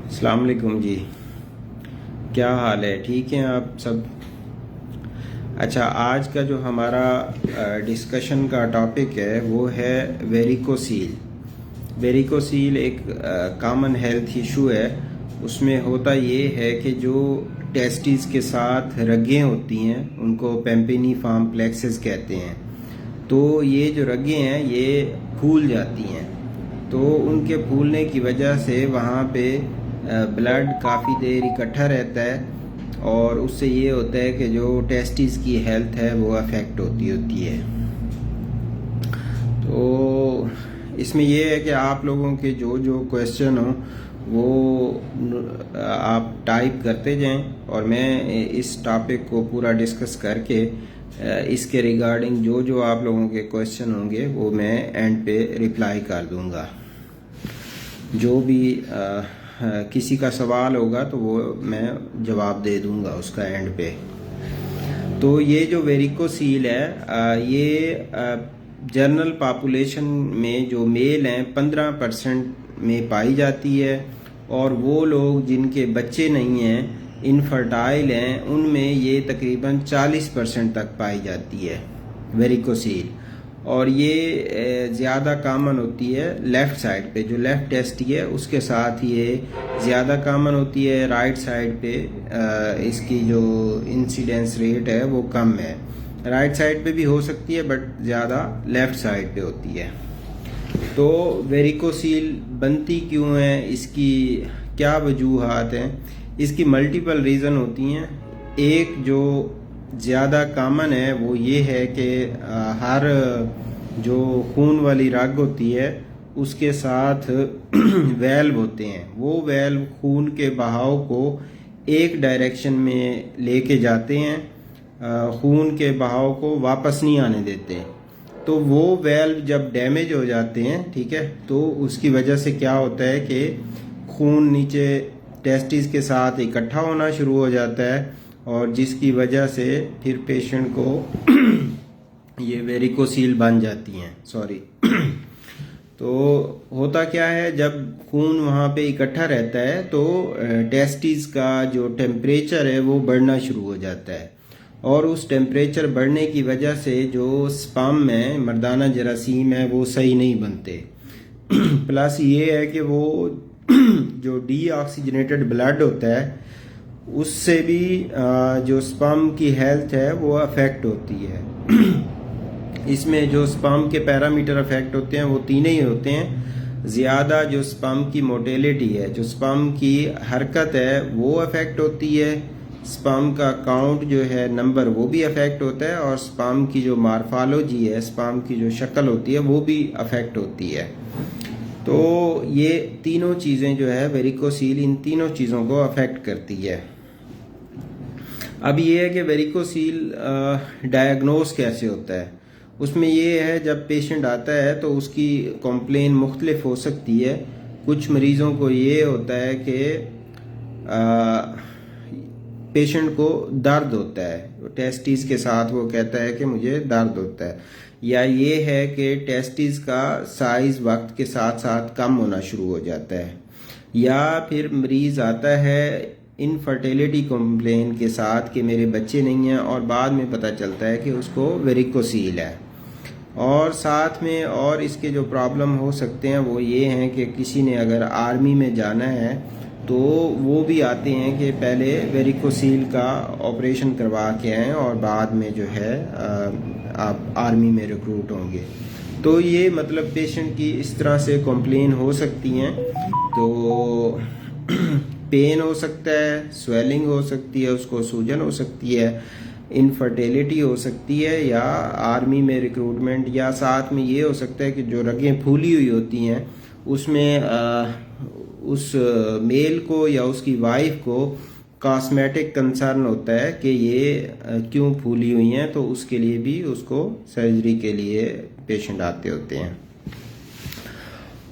अस्सलाम वालेकुम जी। क्या हाल है? ठीक हैं आप सब? अच्छा, आज का जो हमारा डिस्कशन का टॉपिक है वो है वेरिकोसील। वेरिकोसील एक कॉमन हेल्थ इशू है। उसमें होता ये है कि जो टेस्टिस के साथ रगें होती हैं उनको पेम्पिनीफॉर्म प्लेक्सेस कहते हैं। तो ये जो रगें हैं ये फूल जाती हैं। तो उनके फूलने की वजह से वहाँ पे ब्लड काफ़ी देर इकट्ठा रहता है और उससे ये होता है कि जो टेस्टिस की हेल्थ है वो अफेक्ट होती है। तो इसमें ये है कि आप लोगों के जो जो क्वेश्चन हो वो आप टाइप करते जाएं और मैं इस टॉपिक को पूरा डिस्कस करके इसके रिगार्डिंग जो जो आप लोगों के क्वेश्चन होंगे वो मैं एंड पे रिप्लाई कर दूंगा। जो भी किसी का सवाल होगा तो वो मैं जवाब दे दूंगा उसका एंड पे। तो ये जो वेरिकोसील है ये जनरल पॉपुलेशन में जो मेल हैं 15% में पाई जाती है और वो लोग जिनके बच्चे नहीं हैं, इनफर्टाइल हैं, उनमें ये तकरीबन 40% तक पाई जाती है वेरिकोसील। और ये ज़्यादा कॉमन होती है लेफ़्ट साइड पे, जो लेफ़्ट टेस्टी है उसके साथ ये ज़्यादा कॉमन होती है। राइट साइड पे इसकी जो इंसिडेंस रेट है वो कम है। राइट साइड पे भी हो सकती है बट ज़्यादा लेफ़्ट साइड पे होती है। तो वेरिकोसील बनती क्यों है, इसकी क्या वजूहात हैं? इसकी मल्टीपल रीज़न होती हैं। एक जो ज़्यादा कॉमन है वो ये है कि हर जो खून वाली रग होती है उसके साथ वेल्व होते हैं। वो वेल्व खून के बहाव को एक डायरेक्शन में लेके जाते हैं, खून के बहाव को वापस नहीं आने देते। तो वो वेल्व जब डैमेज हो जाते हैं, ठीक है, तो उसकी वजह से क्या होता है कि खून नीचे टेस्टिस के साथ इकट्ठा होना शुरू हो जाता है और जिसकी वजह से फिर पेशेंट को ये वेरिकोसील बन जाती हैं। सॉरी। तो होता क्या है, जब खून वहाँ पे इकट्ठा रहता है तो टेस्टिस का जो टेम्परेचर है वो बढ़ना शुरू हो जाता है और उस टेम्परेचर बढ़ने की वजह से जो स्पर्म है, मर्दाना जरासीम है, वो सही नहीं बनते। प्लस ये है कि वो जो डीऑक्सीजनेटेड ब्लड होता है उससे भी जो स्पर्म की हेल्थ है वो अफेक्ट होती है। इसमें जो स्पर्म के पैरामीटर अफेक्ट होते हैं वो तीन ही होते हैं। ज़्यादा जो स्पर्म की मोटेलिटी है, जो स्पर्म की हरकत है वो अफेक्ट होती है। स्पर्म का काउंट जो है, नंबर, वो भी अफेक्ट होता है और स्पर्म की जो मार्फोलॉजी है, स्पर्म की जो शक्ल होती है वो भी अफेक्ट होती है। तो ये तीनों चीज़ें जो है वेरिकोसील इन तीनों चीज़ों को अफेक्ट करती है। अब ये है कि वेरिकोसील डायग्नोस कैसे होता है। उसमें ये है, जब पेशेंट आता है तो उसकी कंप्लेन मुख्तलिफ हो सकती है। कुछ मरीज़ों को ये होता है कि पेशेंट को दर्द होता है टेस्टिस के साथ, वो कहता है कि मुझे दर्द होता है, या ये है कि टेस्टिस का साइज़ वक्त के साथ साथ कम होना शुरू हो जाता है, या फिर मरीज़ आता है इनफर्टिलिटी कंप्लेन के साथ कि मेरे बच्चे नहीं हैं और बाद में पता चलता है कि उसको वेरिकोसील है। और साथ में और इसके जो प्रॉब्लम हो सकते हैं वो ये हैं कि किसी ने अगर आर्मी में जाना है तो वो भी आते हैं कि पहले वेरिकोसील का ऑपरेशन करवा के आएँ और बाद में जो है आप आर्मी में रिक्रूट होंगे। तो ये मतलब पेशेंट की इस तरह से कंप्लेन हो सकती हैं। तो पेन हो सकता है, स्वेलिंग हो सकती है, उसको सूजन हो सकती है, इनफर्टिलिटी हो सकती है, या आर्मी में रिक्रूटमेंट, या साथ में ये हो सकता है कि जो रगें फूली हुई होती हैं उसमें उस मेल को या उसकी वाइफ को कॉस्मेटिक कंसर्न होता है कि ये क्यों फूली हुई हैं, तो उसके लिए भी उसको सर्जरी के लिए पेशेंट आते होते हैं।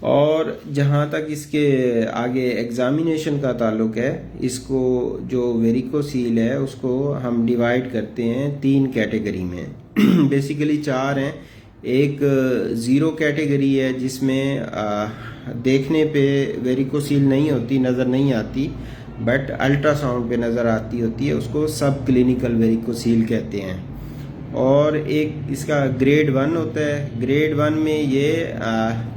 और जहाँ तक इसके आगे एग्ज़ामिनेशन का ताल्लुक है, इसको जो वेरिकोसील है उसको हम डिवाइड करते हैं 3 कैटेगरी में। बेसिकली 4 हैं। एक ज़ीरो कैटेगरी है जिसमें देखने पे वेरिकोसील नहीं होती, नज़र नहीं आती, बट अल्ट्रासाउंड पे नज़र आती होती है, उसको सब क्लिनिकल वेरिकोसील कहते हैं। और एक इसका ग्रेड 1 होता है। ग्रेड 1 में ये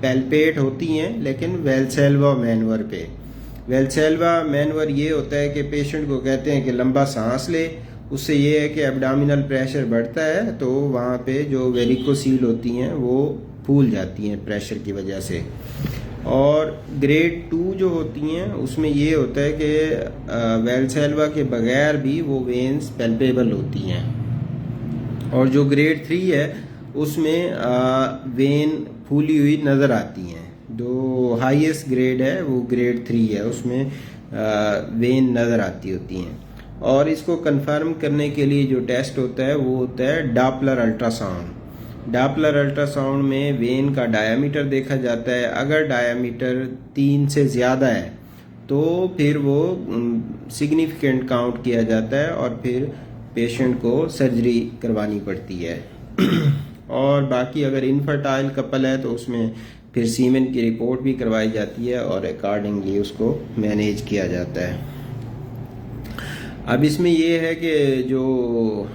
पैल्पेट होती हैं, लेकिन वेल्सेल्वा मैनवर पे। वेल्सेल्वा मैनवर ये होता है कि पेशेंट को कहते हैं कि लंबा सांस ले, उससे ये है कि एब्डोमिनल प्रेशर बढ़ता है, तो वहाँ पे जो वेरिकोसील होती हैं वो फूल जाती हैं प्रेशर की वजह से। और ग्रेड 2 जो होती हैं उसमें ये होता है कि वेल्सेल्वा के बगैर भी वो वेन्स पैल्पेबल होती हैं। और जो ग्रेड 3 है उसमें वेन फूली हुई नज़र आती हैं। जो हाईएस्ट ग्रेड है वो ग्रेड 3 है, उसमें वेन नज़र आती होती हैं। और इसको कंफर्म करने के लिए जो टेस्ट होता है वो होता है डॉपलर अल्ट्रासाउंड। डॉपलर अल्ट्रासाउंड में वेन का डायामीटर देखा जाता है। अगर डायामीटर 3 से ज़्यादा है तो फिर वो सिग्निफिकेंट काउंट किया जाता है और फिर पेशेंट को सर्जरी करवानी पड़ती है। और बाकी अगर इनफर्टाइल कपल है तो उसमें फिर सीमेन की रिपोर्ट भी करवाई जाती है और अकॉर्डिंगली उसको मैनेज किया जाता है। अब इसमें ये है कि जो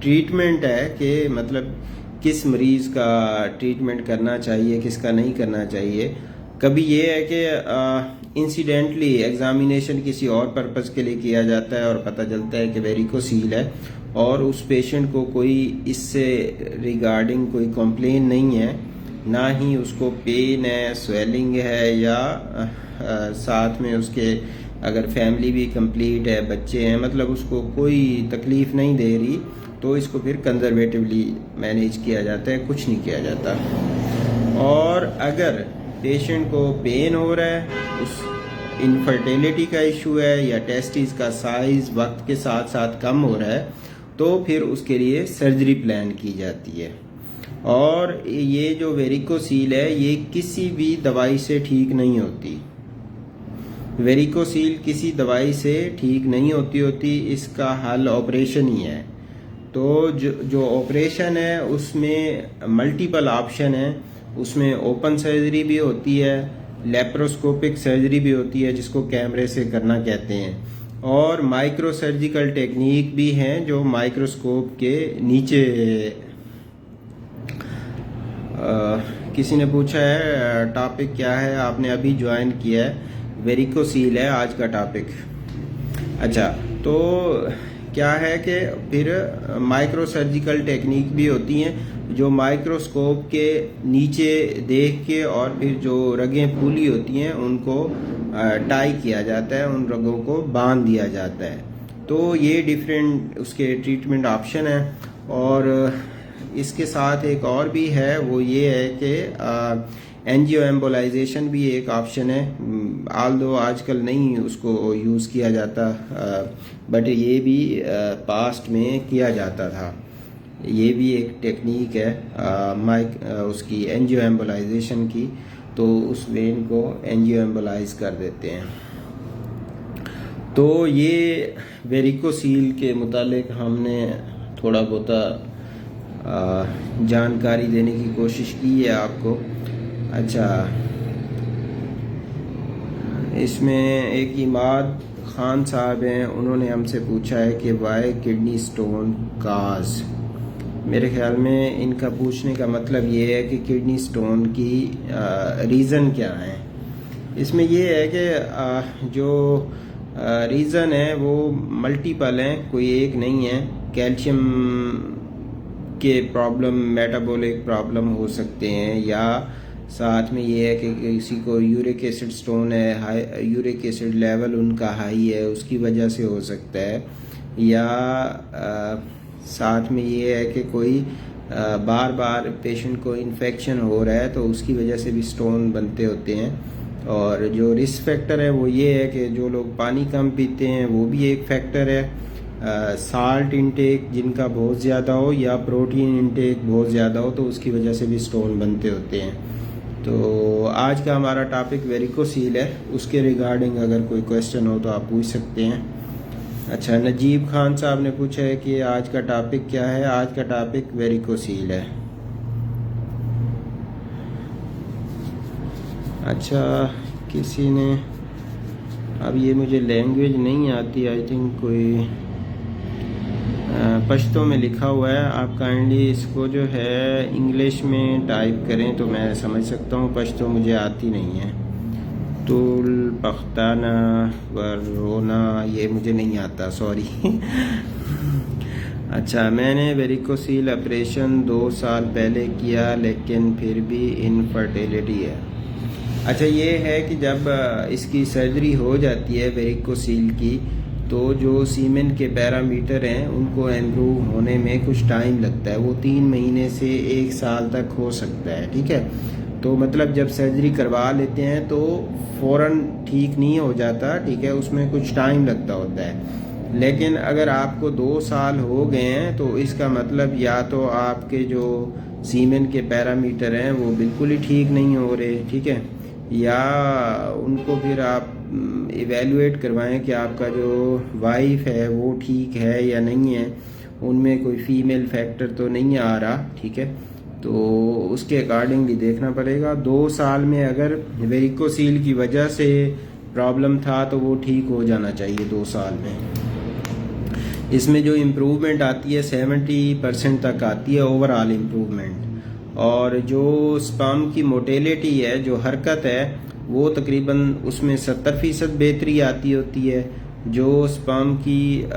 ट्रीटमेंट है कि मतलब किस मरीज़ का ट्रीटमेंट करना चाहिए, किसका नहीं करना चाहिए। कभी ये है कि इंसिडेंटली एग्जामिनेशन किसी और पर्पज़ के लिए किया जाता है और पता चलता है कि वेरिकोसील है और उस पेशेंट को कोई इससे रिगार्डिंग कोई कंप्लेन नहीं है, ना ही उसको पेन है, स्वेलिंग है, या साथ में उसके अगर फैमिली भी कंप्लीट है, बच्चे हैं, मतलब उसको कोई तकलीफ़ नहीं दे रही, तो इसको फिर कंजर्वेटिवली मैनेज किया जाता है, कुछ नहीं किया जाता। और अगर पेशेंट को पेन हो रहा है, उस इनफर्टिलिटी का इशू है या टेस्टिस का साइज़ वक्त के साथ साथ कम हो रहा है, तो फिर उसके लिए सर्जरी प्लान की जाती है। और ये जो वेरिकोसील है ये किसी भी दवाई से ठीक नहीं होती। वेरिकोसील किसी दवाई से ठीक नहीं होती, इसका हल ऑपरेशन ही है। तो जो ऑपरेशन है उसमें मल्टीपल ऑप्शन है। उसमें ओपन सर्जरी भी होती है, लेप्रोस्कोपिक सर्जरी भी होती है जिसको कैमरे से करना कहते हैं, और माइक्रो सर्जिकल टेक्निक भी हैं जो माइक्रोस्कोप के नीचे। किसी ने पूछा है टॉपिक क्या है, आपने अभी ज्वाइन किया है, वेरिकोसील है आज का टॉपिक। अच्छा, तो क्या है कि फिर माइक्रो सर्जिकल टेक्निक भी होती हैं जो माइक्रोस्कोप के नीचे देख के और फिर जो रगें फूली होती हैं उनको टाई किया जाता है, उन रगों को बांध दिया जाता है। तो ये डिफरेंट उसके ट्रीटमेंट ऑप्शन है। और इसके साथ एक और भी है, वो ये है कि एंजियो एम्बोलाइजेशन भी एक ऑप्शन है, आल्दो आजकल नहीं उसको यूज़ किया जाता, बट ये भी पास्ट में किया जाता था। ये भी एक टेक्निक है उसकी एंजियो एम्बोलाइजेशन की, तो उस वेन को एंजियो एम्बोलाइज कर देते हैं। तो ये वेरिकोसील के मुतालिक हमने थोड़ा बहुत जानकारी देने की कोशिश की है आपको। अच्छा, इसमें एक इमाद खान साहब हैं, उन्होंने हमसे पूछा है कि वाई किडनी स्टोन काज। मेरे ख्याल में इनका पूछने का मतलब ये है कि किडनी स्टोन की रीज़न क्या है। इसमें ये है कि जो रीज़न है वो मल्टीपल हैं, कोई एक नहीं है। कैल्शियम के प्रॉब्लम, मेटाबॉलिक प्रॉब्लम हो सकते हैं, या साथ में ये है कि किसी को यूरिक एसिड स्टोन है, हाई यूरिक एसिड लेवल उनका हाई है, उसकी वजह से हो सकता है, या साथ में ये है कि कोई बार बार पेशेंट को इन्फेक्शन हो रहा है तो उसकी वजह से भी स्टोन बनते होते हैं। और जो रिस्क फैक्टर है वो ये है कि जो लोग पानी कम पीते हैं वो भी एक फैक्टर है। साल्ट इंटेक जिनका बहुत ज़्यादा हो या प्रोटीन इंटेक बहुत ज़्यादा हो तो उसकी वजह से भी स्टोन बनते होते हैं। तो आज का हमारा टॉपिक वेरिकोसील है, उसके रिगार्डिंग अगर कोई क्वेश्चन हो तो आप पूछ सकते हैं। अच्छा, नजीब खान साहब ने पूछा है कि आज का टॉपिक क्या है। आज का टॉपिक वेरिकोसील है। अच्छा, किसी ने, अब ये मुझे लैंग्वेज नहीं आती, आई थिंक कोई पश्तो में लिखा हुआ है। आप काइंडली इसको जो है इंग्लिश में टाइप करें तो मैं समझ सकता हूँ, पश्तो मुझे आती नहीं है। तुल पख्ताना वरोना ये मुझे नहीं आता, सॉरी। अच्छा, मैंने वेरिकोसील ऑपरेशन 2 साल पहले किया लेकिन फिर भी इनफर्टिलिटी है। अच्छा, ये है कि जब इसकी सर्जरी हो जाती है वेरिकोसील की, तो जो सीमेन के पैरामीटर हैं उनको इम्प्रूव होने में कुछ टाइम लगता है। वो 3 महीने से 1 साल तक हो सकता है, ठीक है। तो मतलब जब सर्जरी करवा लेते हैं तो फ़ौरन ठीक नहीं हो जाता, ठीक है, उसमें कुछ टाइम लगता होता है। लेकिन अगर आपको 2 साल हो गए हैं तो इसका मतलब या तो आपके जो सीमेन के पैरामीटर हैं वो बिल्कुल ही ठीक नहीं हो रहे, ठीक है, या उनको फिर आप इवेलुएट करवाएं कि आपका जो वाइफ है वो ठीक है या नहीं है, उनमें कोई फीमेल फैक्टर तो नहीं आ रहा, ठीक है। तो उसके अकॉर्डिंगली देखना पड़ेगा। 2 साल में अगर वेरिकोसील की वजह से प्रॉब्लम था तो वो ठीक हो जाना चाहिए 2 साल में। इसमें जो इम्प्रूवमेंट आती है 70% तक आती है ओवरऑल इम्प्रूवमेंट, और जो स्पर्म की मोटेलिटी है, जो हरकत है, वो तकरीबन उसमें 70% बेहतरी आती होती है। जो स्पर्म की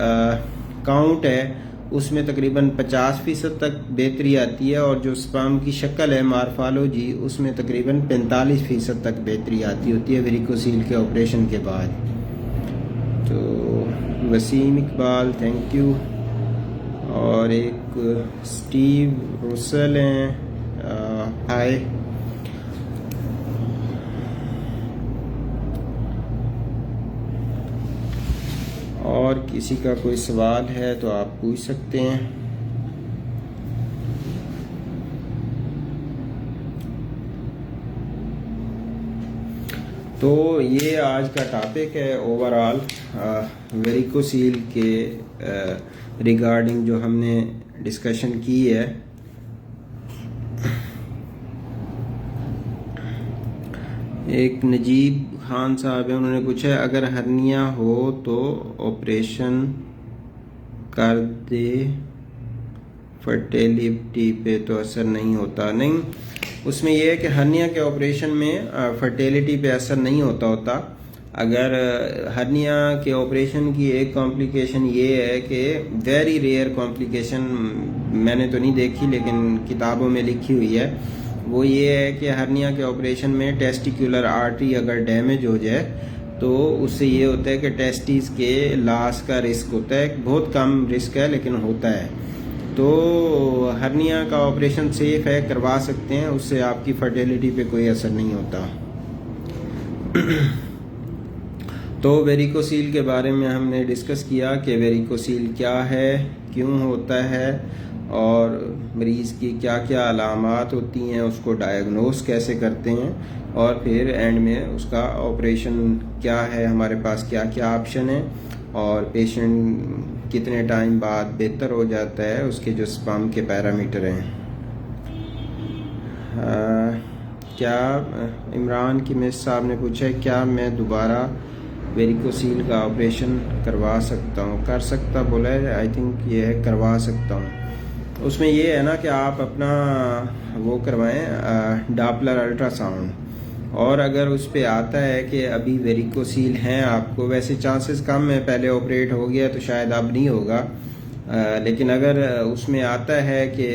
काउंट है उसमें तकरीबन 50% तक बेहतरी आती है, और जो स्पर्म की शक्ल है मार्फोलॉजी, उसमें तकरीबन 45% तक बेहतरी आती होती है वेरिकोसील के ऑपरेशन के बाद। तो वसीम इकबाल, थैंक यू। और एक स्टीव रुसल हैं, हाय। और किसी का कोई सवाल है तो आप पूछ सकते हैं। तो ये आज का टॉपिक है ओवरऑल वेरिकोसील के रिगार्डिंग जो हमने डिस्कशन की है। एक नजीब खान साहब है, उन्होंने पूछा है अगर हर्निया हो तो ऑपरेशन कर दे, फर्टिलिटी पे तो असर नहीं होता? नहीं, उसमें यह है कि हर्निया के ऑपरेशन में फर्टिलिटी पे असर नहीं होता। अगर हर्निया के ऑपरेशन की एक कॉम्प्लिकेशन ये है कि वेरी रेयर कॉम्प्लिकेशन, मैंने तो नहीं देखी लेकिन किताबों में लिखी हुई है, वो ये है कि हर्निया के ऑपरेशन में टेस्टिकुलर आर्टरी अगर डैमेज हो जाए तो उससे ये होता है कि टेस्टिस के लॉस का रिस्क होता है। बहुत कम रिस्क है लेकिन होता है। तो हर्निया का ऑपरेशन सेफ है, करवा सकते हैं, उससे आपकी फर्टिलिटी पे कोई असर नहीं होता। तो वेरिकोसील के बारे में हमने डिस्कस किया कि वेरिकोसील क्या है, क्यों होता है, और मरीज़ की क्या क्या अलामात होती हैं, उसको डायग्नोस कैसे करते हैं, और फिर एंड में उसका ऑपरेशन क्या है, हमारे पास क्या क्या ऑप्शन है, और पेशेंट कितने टाइम बाद बेहतर हो जाता है, उसके जो स्पर्म के पैरामीटर हैं। क्या इमरान की मिस साहब ने पूछा है क्या मैं दोबारा वेरिकोसील का ऑपरेशन करवा सकता हूँ? कर सकता बोला है, आई थिंक ये है करवा सकता हूँ। उसमें ये है ना कि आप अपना वो करवाएं डॉपलर अल्ट्रासाउंड, और अगर उस पर आता है कि अभी वेरिकोसील हैं आपको, वैसे चांसेस कम है, पहले ऑपरेट हो गया तो शायद अब नहीं होगा, लेकिन अगर उसमें आता है कि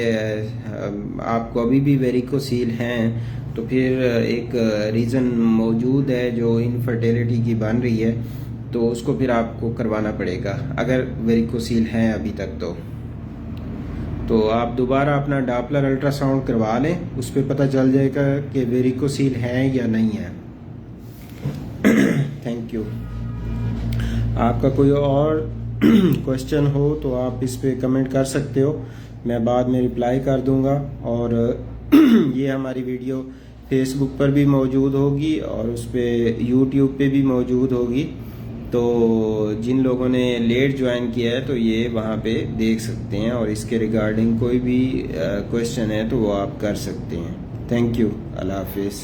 आपको अभी भी वेरिकोसील हैं तो फिर एक रीज़न मौजूद है जो इनफर्टिलिटी की बन रही है, तो उसको फिर आपको करवाना पड़ेगा अगर वेरिकोसील हैं अभी तक। तो आप दोबारा अपना डॉपलर अल्ट्रासाउंड करवा लें, उस पर पता चल जाएगा कि वेरिकोसील है या नहीं है। Thank you. आपका कोई और क्वेश्चन हो तो आप इस पे कमेंट कर सकते हो, मैं बाद में रिप्लाई कर दूंगा। और ये हमारी वीडियो फेसबुक पर भी मौजूद होगी और उस पर यूट्यूब पे भी मौजूद होगी, तो जिन लोगों ने लेट ज्वाइन किया है तो ये वहाँ पे देख सकते हैं, और इसके रिगार्डिंग कोई भी क्वेश्चन है तो वो आप कर सकते हैं। थैंक यू, अल्लाह हाफिज़।